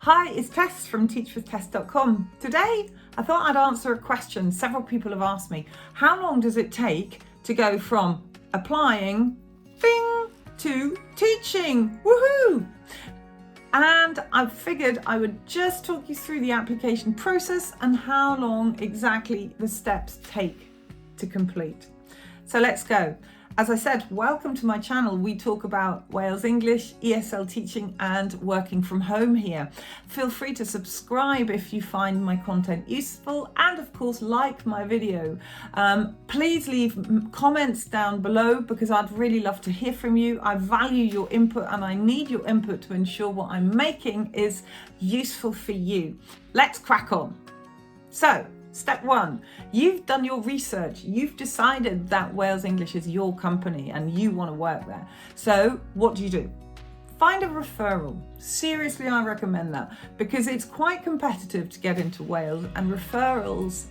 Hi, it's Tess from teachwithtess.com. Today, I thought I'd answer a question several people have asked me. How long does it take to go from applying, bing, to teaching? Woohoo! And I figured I would just talk you through the application process and how long exactly the steps take to complete. So let's go. As I said, welcome to my channel. We talk about Wales English, ESL teaching and working from home here. Feel free to subscribe if you find my content useful and of course like my video. Please leave comments down below because I'd really love to hear from you. I value your input and I need your input to ensure what I'm making is useful for you. Let's crack on. So, step one, you've done your research. You've decided that Wales English is your company and you want to work there. So what do? Find a referral. Seriously, I recommend that because it's quite competitive to get into Wales, and referrers,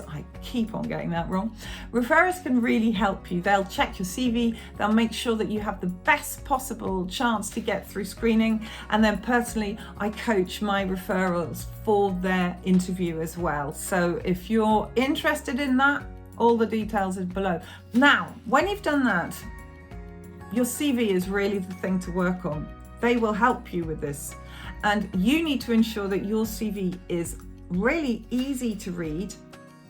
I keep on getting that wrong. Referrers can really help you. They'll check your CV, they'll make sure that you have the best possible chance to get through screening. And then personally, I coach my referrals for their interview as well. So if you're interested in that, all the details are below. Now, when you've done that, your CV is really the thing to work on. They will help you with this. And you need to ensure that your CV is really easy to read,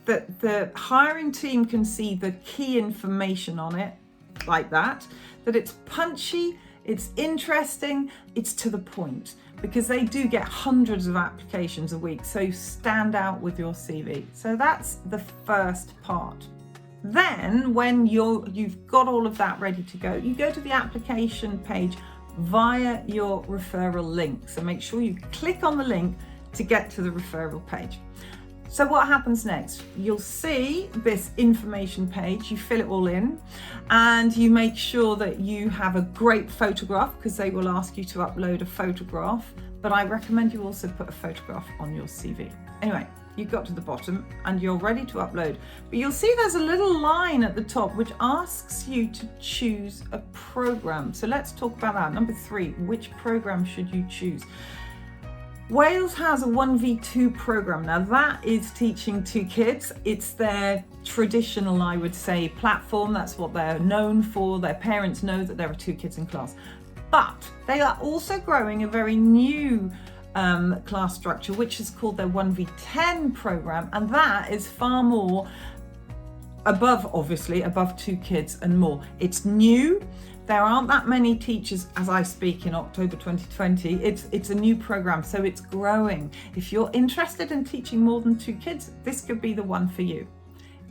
that the hiring team can see the key information on it like that it's punchy, it's interesting, it's to the point, because they do get hundreds of applications a week. So stand out with your CV. So that's the first part. Then when you've got all of that ready to go, you go to the application page via your referral link. So make sure you click on the link to get to the referral page. So what happens next? You'll see this information page, you fill it all in and you make sure that you have a great photograph because they will ask you to upload a photograph, but I recommend you also put a photograph on your CV. Anyway, you got to the bottom and you're ready to upload, but you'll see there's a little line at the top which asks you to choose a program. So let's talk about that. Number 3, which program should you choose? Wales has a 1v2 program. Now that is teaching to kids. It's their traditional, I would say, platform. That's what they're known for. Their parents know that there are 2 kids in class. But they are also growing a very new class structure, which is called their 1v10 program. And that is far more above 2 kids and more. It's new. There aren't that many teachers as I speak in October 2020. It's a new program, so it's growing. If you're interested in teaching more than 2 kids, this could be the one for you.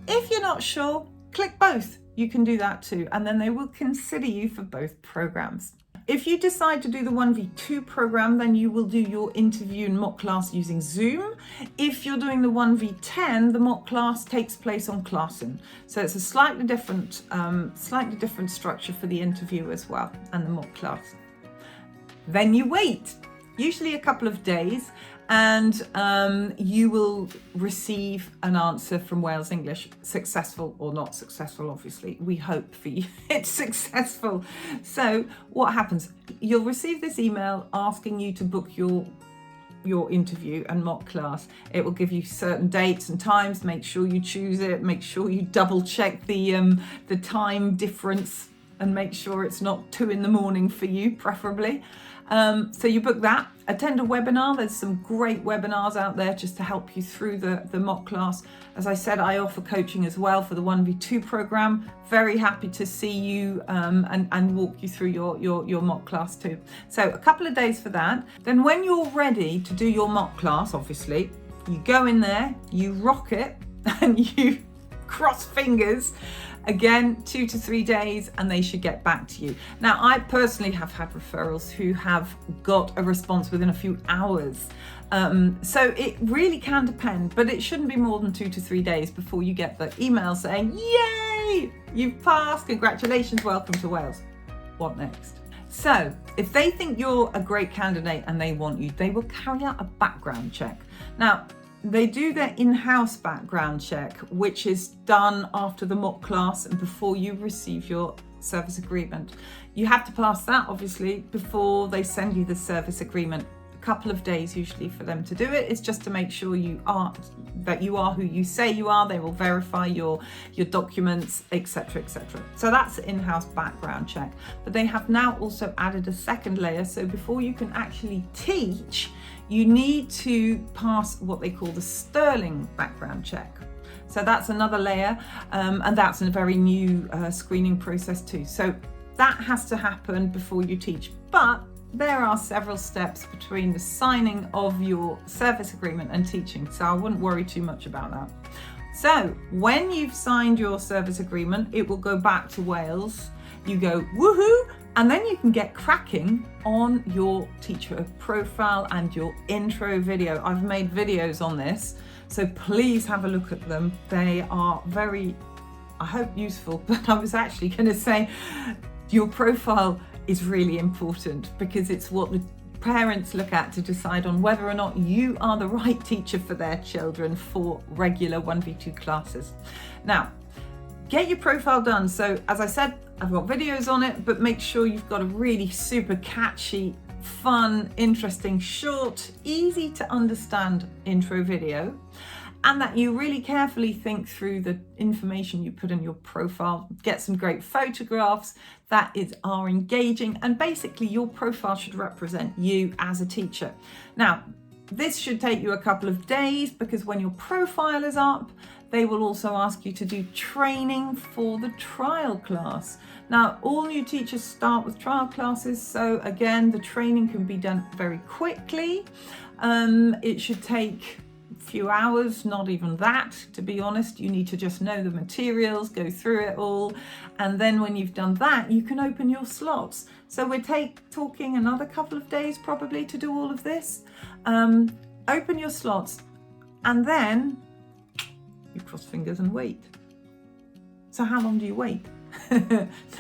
If you're not sure, click both. You can do that too, and then they will consider you for both programs. If you decide to do the 1v2 program, then you will do your interview and mock class using Zoom. If you're doing the 1v10, the mock class takes place on Classroom. So it's a slightly different structure for the interview as well and the mock class. Then you wait, usually a couple of days, and you will receive an answer from Wales English, successful or not successful, obviously. We hope for you it's successful. So what happens? You'll receive this email asking you to book your interview and mock class. It will give you certain dates and times. Make sure you choose it. Make sure you double check the time difference and make sure it's not 2 a.m. for you, preferably. So you book that, attend a webinar. There's some great webinars out there just to help you through the mock class. As I said, I offer coaching as well for the 1v2 program. Very happy to see you and walk you through your mock class too. So a couple of days for that. Then when you're ready to do your mock class, obviously, you go in there, you rock it and you cross fingers. Again, 2 to 3 days and they should get back to you. Now, I personally have had referrals who have got a response within a few hours. So it really can depend, but it shouldn't be more than 2 to 3 days before you get the email saying, yay, you've passed, congratulations, welcome to Wales. What next? So if they think you're a great candidate and they want you, they will carry out a background check. Now, they do their in-house background check, which is done after the mock class and before you receive your service agreement. You have to pass that, obviously, before they send you the service agreement couple of days usually for them to do it. It's just to make sure you are who you say you are. They will verify your documents, etc., etc. So that's in-house background check. But they have now also added a second layer. So before you can actually teach, you need to pass what they call the Sterling background check. So that's another layer, and that's a very new screening process too. So that has to happen before you teach. But there are several steps between the signing of your service agreement and teaching, so I wouldn't worry too much about that. So when you've signed your service agreement, it will go back to Wales. You go woohoo, and then you can get cracking on your teacher profile and your intro video. I've made videos on this, so please have a look at them. They are very, I hope, useful, but I was actually going to say your profile is really important because it's what the parents look at to decide on whether or not you are the right teacher for their children for regular 1v2 classes. Now, get your profile done. So as I said, I've got videos on it, but make sure you've got a really super catchy, fun, interesting, short, easy to understand intro video, and that you really carefully think through the information you put in your profile. Get some great photographs that are engaging, and basically your profile should represent you as a teacher. Now, this should take you a couple of days because when your profile is up, they will also ask you to do training for the trial class. Now, all new teachers start with trial classes, so again, the training can be done very quickly. It should take a few hours, not even that, to be honest. You need to just know the materials, go through it all, and then when you've done that, you can open your slots. So we're talking another couple of days probably to do all of this. Open your slots, and then you cross fingers and wait. So how long do you wait?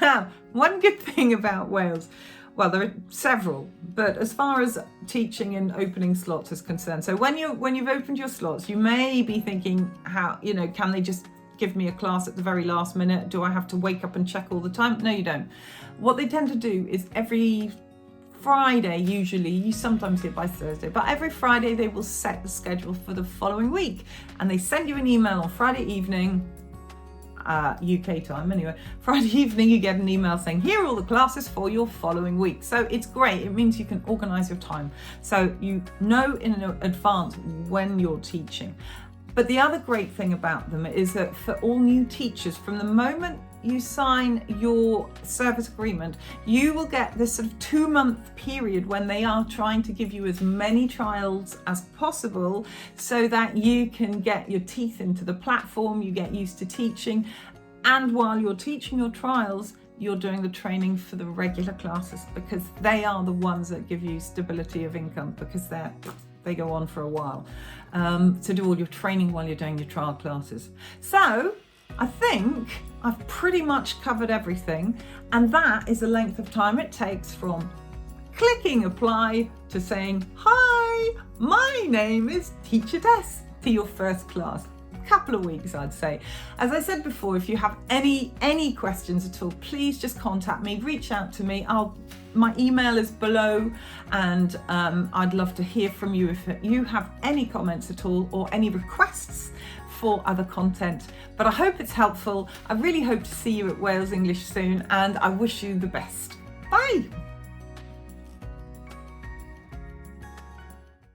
Now, one good thing about Wales, well, there are several, but as far as teaching and opening slots is concerned, so when you've opened your slots, you may be thinking, can they just give me a class at the very last minute? Do I have to wake up and check all the time? No, you don't. What they tend to do is every Friday, usually, you sometimes hear by Thursday, but every Friday they will set the schedule for the following week, and they send you an email on Friday evening, UK time anyway. Friday evening you get an email saying, here are all the classes for your following week. So it's great. It means you can organize your time, so you know in advance when you're teaching. But the other great thing about them is that for all new teachers, from the moment you sign your service agreement, you will get this sort of 2-month period when they are trying to give you as many trials as possible so that you can get your teeth into the platform, you get used to teaching, and while you're teaching your trials, you're doing the training for the regular classes, because they are the ones that give you stability of income, because they go on for a while, to do all your training while you're doing your trial classes. So I think I've pretty much covered everything, and that is the length of time it takes from clicking apply to saying, hi, my name is Teacher Tess, to your first class. A couple of weeks, I'd say. As I said before, if you have any questions at all, please just contact me, reach out to me. My email is below, and I'd love to hear from you if you have any comments at all or any requests for other content. But I hope it's helpful. I really hope to see you at Wales English soon, and I wish you the best. Bye.